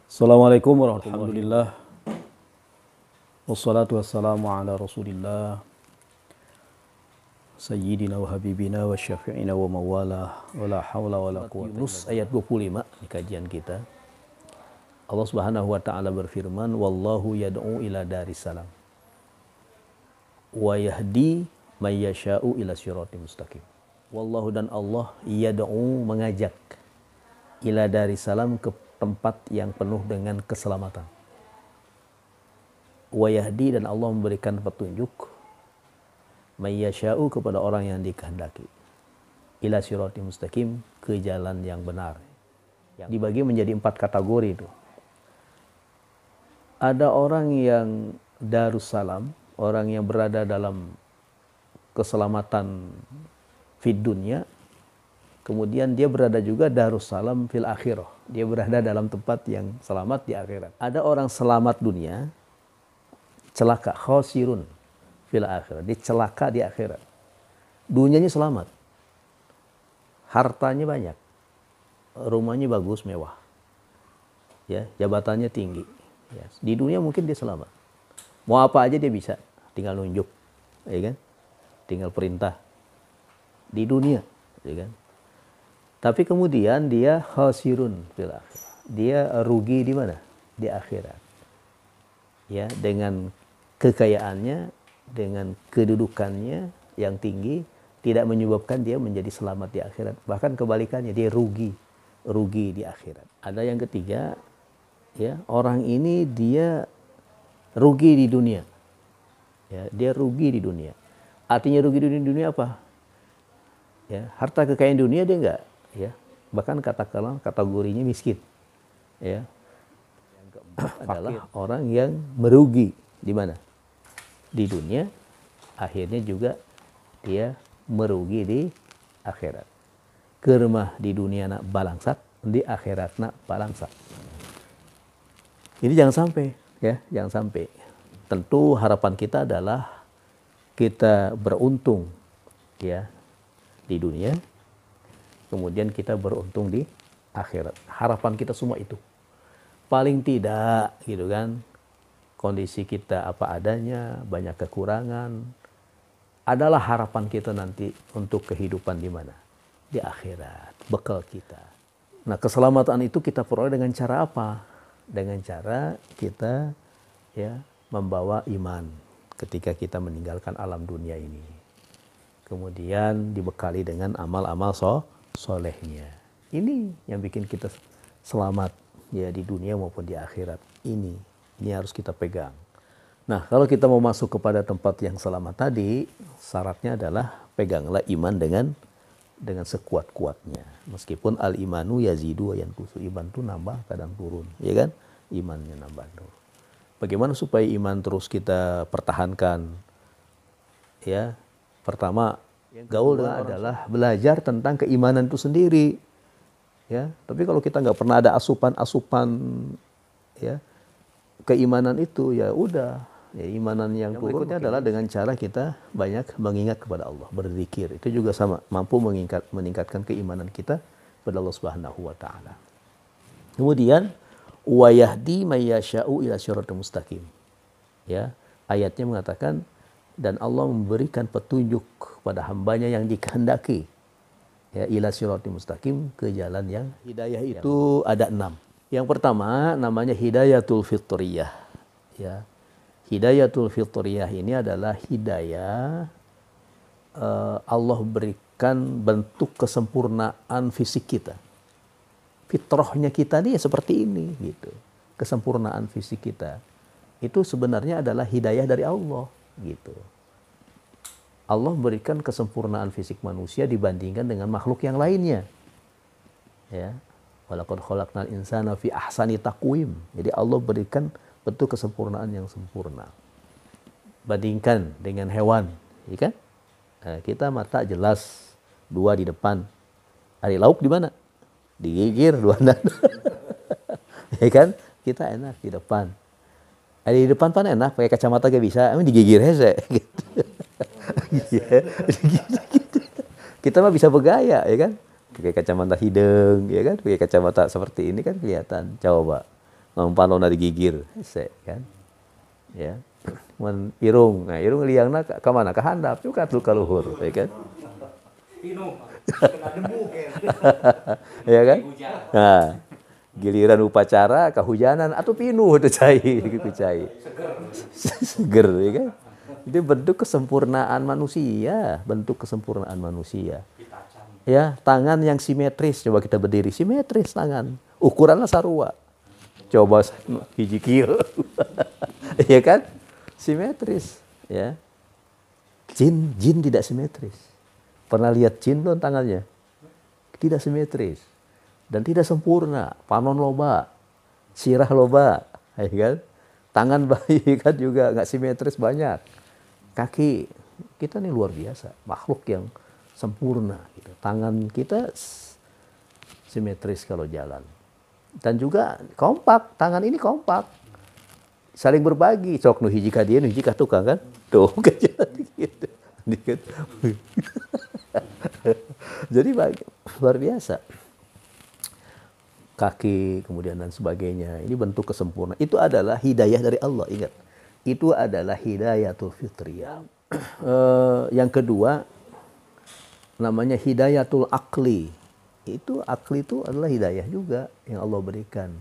Assalamualaikum warahmatullahi wabarakatuh. Wassalatu wassalamu ala rasulillah Sayyidina wa habibina wa syafi'ina wa mawala wa la hawla wa la quwwata Yunus ayat 25 di kajian kita. Allah Subhanahu wa taala berfirman, wallahu yad'u ila daris salam wa yahdi may yasha'u ila siratim mustaqim. Wallahu, dan Allah, yad'u, mengajak, ila daris salam, ke tempat yang penuh dengan keselamatan. Wa yahdi, dan Allah memberikan petunjuk, may yasha'u, kepada orang yang dikehendaki, ila siratim mustaqim, ke jalan yang benar. Yang dibagi menjadi 4 kategori itu. Ada orang yang darussalam, orang yang berada dalam keselamatan fid dunya, kemudian dia berada juga darussalam fil akhirah, dia berada dalam tempat yang selamat di akhirat. Ada orang selamat dunia, celaka, khosirun fil akhirah, dia celaka di akhirat. Dunianya selamat, hartanya banyak, rumahnya bagus, mewah, ya, jabatannya tinggi, ya. Di dunia mungkin dia selamat, mau apa aja dia bisa, tinggal nunjuk, ya kan, tinggal perintah di dunia, ya kan. Tapi kemudian dia khasirun fil akhirah, dia rugi di mana? Di akhirat, ya, dengan kekayaannya, dengan kedudukannya yang tinggi, tidak menyebabkan dia menjadi selamat di akhirat. Bahkan kebalikannya, dia rugi di akhirat. Ada yang ketiga, ya, orang ini dia rugi di dunia, ya, dia rugi di dunia. Artinya rugi di dunia apa? Ya, harta kekayaan dunia dia enggak, ya, bahkan katakanlah kategorinya miskin, ya. Yang keempat adalah orang yang merugi di mana? Di dunia, akhirnya juga dia merugi di akhirat. Kermah di dunia nak balangsat, di akhirat nak balangsat. Ini jangan sampai, ya, jangan sampai. Tentu harapan kita adalah kita beruntung, ya, di dunia, kemudian kita beruntung di akhirat. Harapan kita semua itu. Paling tidak, gitu kan, kondisi kita apa adanya, banyak kekurangan, adalah harapan kita nanti untuk kehidupan di mana? Di akhirat, bekal kita. Nah, keselamatan itu kita peroleh dengan cara apa? Dengan cara kita, ya, membawa iman ketika kita meninggalkan alam dunia ini. Kemudian dibekali dengan amal-amal solehnya. Ini yang bikin kita selamat, ya, di dunia maupun di akhirat. Ini harus kita pegang. Nah, kalau kita mau masuk kepada tempat yang selamat tadi, syaratnya adalah peganglah iman dengan sekuat-kuatnya. Meskipun al-imanu yazidu wa yanqusu, iman itu nambah kadang turun, ya kan? Imannya nambah turun. Bagaimana supaya iman terus kita pertahankan? Ya, pertama, gaul adalah belajar tentang keimanan itu sendiri, ya. Tapi kalau kita nggak pernah ada asupan, ya, keimanan itu, ya udah, ya, imanan yang berikutnya adalah dengan cara kita banyak mengingat kepada Allah, berzikir. Itu juga sama, mampu meningkatkan keimanan kita kepada Allah Subhanahu wa taala. Kemudian wa yahdi may yasha'u ila siratal mustaqim. Ya, ayatnya mengatakan, dan Allah memberikan petunjuk pada hambanya yang dikehendaki, ya, ila siratal mustaqim, ke jalan yang hidayah itu ada 6. Yang pertama namanya hidayatul fitriyah, ya. Hidayatul fitriyah ini adalah hidayah Allah berikan bentuk kesempurnaan fisik kita. Fitrahnya kita nih seperti ini, gitu. Kesempurnaan fisik kita itu sebenarnya adalah hidayah dari Allah, gitu. Allah berikan kesempurnaan fisik manusia dibandingkan dengan makhluk yang lainnya, ya. Walaqad khalaqnal insana fi ahsani taqwim. Jadi Allah berikan bentuk kesempurnaan yang sempurna. Bandingkan dengan hewan, ya kan? Nah, kita mata jelas, 2 di depan. Ada lauk di mana? Digigir 2 nada. Ya kan? Kita enak di depan. Ada di depan pan enak, pakai kacamata gak bisa, emang digigir hese. Gitu. Gitu. Kita mah bisa bergaya, ya kan? Pakai kacamata hidung, ya kan? Pakai kacamata seperti ini kan kelihatan. Coba Panon dari gigir, kan? Ya, mun irung, nah irung liangna ke mana? Ke handap, juga tuh ka luhur, ya kan? Kena debu Ya kan? Nah, giliran upacara kehujanan atau pinuh itu cai gitu cai. Seger, ya kan? Itu bentuk kesempurnaan manusia, bentuk kesempurnaan manusia. Ya, tangan yang simetris, coba kita berdiri simetris tangan. Ukurannya sarua. Coba hiji kieu. Ya kan? Simetris, ya. Jin tidak simetris. Pernah lihat jin belum tangannya? Tidak simetris dan tidak sempurna. Panon loba, sirah loba, ya kan? Tangan bayi kan juga nggak simetris banyak. Kaki kita nih luar biasa, makhluk yang sempurna. Gitu. Tangan kita simetris kalau jalan. Dan juga kompak, tangan ini kompak. Saling berbagi, sok nu hiji ka dieu, nu hiji ka tukang kan? Tuh, gitu. Jadi luar biasa. Kaki, kemudian dan sebagainya. Ini bentuk kesempurnaan. Itu adalah hidayah dari Allah, ingat. Itu adalah hidayatul fitriyah. Yang kedua, namanya hidayatul akli. Itu akli itu adalah hidayah juga yang Allah berikan.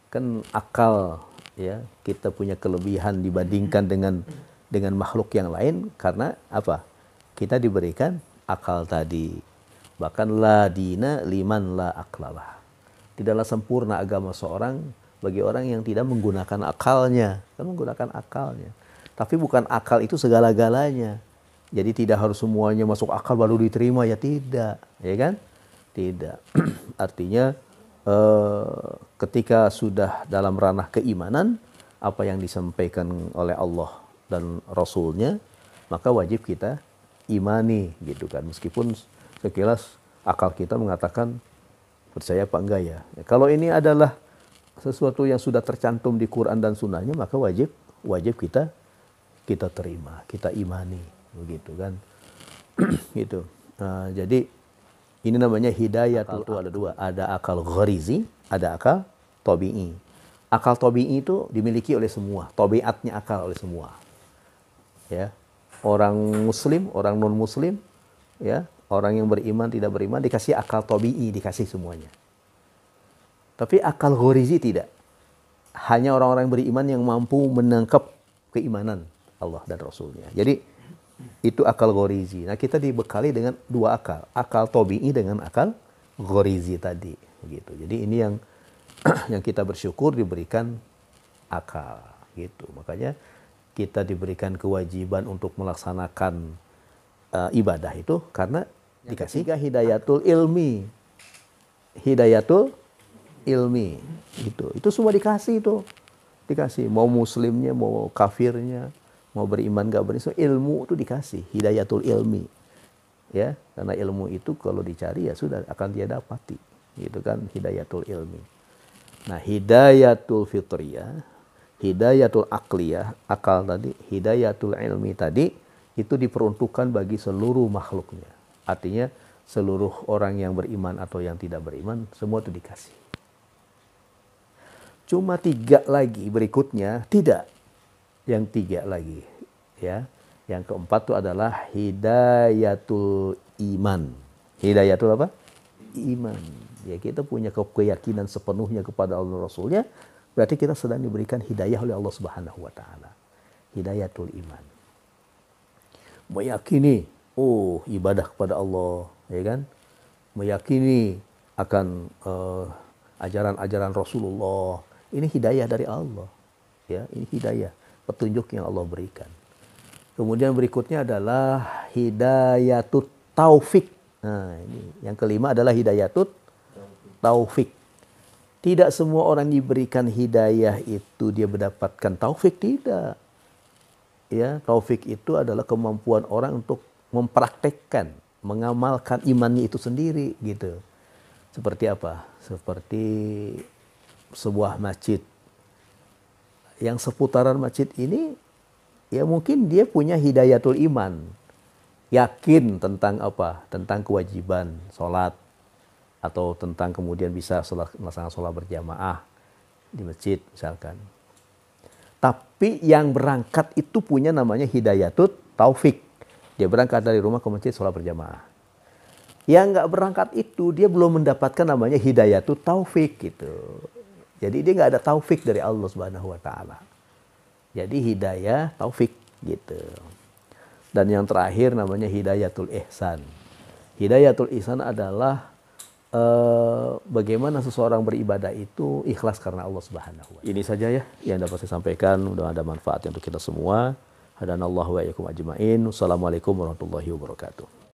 Kan akal, ya, kita punya kelebihan dibandingkan dengan makhluk yang lain karena apa? Kita diberikan akal tadi. Bahkan la dina liman la aklalah. Tidaklah sempurna agama seorang bagi orang yang tidak menggunakan akalnya. Kan menggunakan akalnya. Tapi bukan akal itu segala-galanya. Jadi tidak harus semuanya masuk akal baru diterima, ya tidak, ya kan? Tidak. Artinya ketika sudah dalam ranah keimanan, apa yang disampaikan oleh Allah dan Rasulnya, maka wajib kita imani gitu kan. Meskipun sekilas akal kita mengatakan percaya apa enggak ya. Kalau ini adalah sesuatu yang sudah tercantum di Quran dan Sunnahnya, maka wajib kita terima, kita imani, begitu kan. Gitu. Nah, jadi ini namanya hidayatul akal. Ada dua, ada akal gharizi, ada akal tabi'i. Akal tabi'i itu dimiliki oleh semua, tabiatnya akal oleh semua. Ya. Orang muslim, orang non muslim, ya, orang yang beriman, tidak beriman dikasih akal tabi'i, dikasih semuanya. Tapi akal gharizi tidak. Hanya orang-orang beriman yang mampu menangkap keimanan Allah dan Rasulnya. Jadi itu akal gharizi. Nah, kita dibekali dengan dua akal. Akal tabi'i dengan akal gharizi tadi. Gitu. Jadi ini yang yang kita bersyukur diberikan akal. Gitu. Makanya kita diberikan kewajiban untuk melaksanakan ibadah itu karena dikasih hidayatul ilmi. Hidayatul ilmi. Itu semua dikasih itu. Dikasih. Mau muslimnya, mau kafirnya, mau beriman gak beriman, ilmu itu dikasih, hidayatul ilmi, ya, karena ilmu itu kalau dicari ya sudah akan dia dapati, gitu kan, hidayatul ilmi. Nah, hidayatul fitriyah, hidayatul akliyah, akal tadi, hidayatul ilmi tadi, itu diperuntukkan bagi seluruh makhluknya. Artinya seluruh orang yang beriman atau yang tidak beriman, semua itu dikasih. Cuma 3 lagi berikutnya tidak. Yang 3 lagi, ya. Yang keempat itu adalah hidayatul iman. Hidayatul apa? Iman. Ya, kita punya keyakinan sepenuhnya kepada Allah Rasulnya, berarti kita sedang diberikan hidayah oleh Allah Subhanahu wa taala. Hidayatul iman. Meyakini, ibadah kepada Allah, ya kan? Meyakini akan ajaran-ajaran Rasulullah. Ini hidayah dari Allah. Ya, ini hidayah, petunjuk yang Allah berikan. Kemudian berikutnya adalah hidayatut taufik. Nah, ini yang kelima adalah hidayatut taufik. Tidak semua orang diberikan hidayah itu dia mendapatkan taufik, tidak. Ya, taufik itu adalah kemampuan orang untuk mempraktekkan, mengamalkan imannya itu sendiri, gitu. Seperti apa? Seperti sebuah masjid. Yang seputaran masjid ini, ya mungkin dia punya hidayatul iman. Yakin tentang apa? Tentang kewajiban sholat. Atau tentang kemudian bisa melaksanakan sholat berjamaah. di masjid misalkan. Tapi yang berangkat itu punya namanya hidayatut taufik. Dia berangkat dari rumah ke masjid sholat berjamaah. Yang nggak berangkat itu dia belum mendapatkan namanya hidayatut taufik gitu. Jadi dia nggak ada taufik dari Allah Subhanahu Wa Taala. Jadi hidayah taufik gitu. Dan yang terakhir namanya hidayatul ihsan. Hidayatul ihsan adalah bagaimana seseorang beribadah itu ikhlas karena Allah Subhanahu wa Ta'ala. Ini saja ya yang dapat saya sampaikan, mudah ada manfaatnya untuk kita semua. Hadanallahu wa iyyakum ajmain. Wassalamualaikum warahmatullahi wabarakatuh.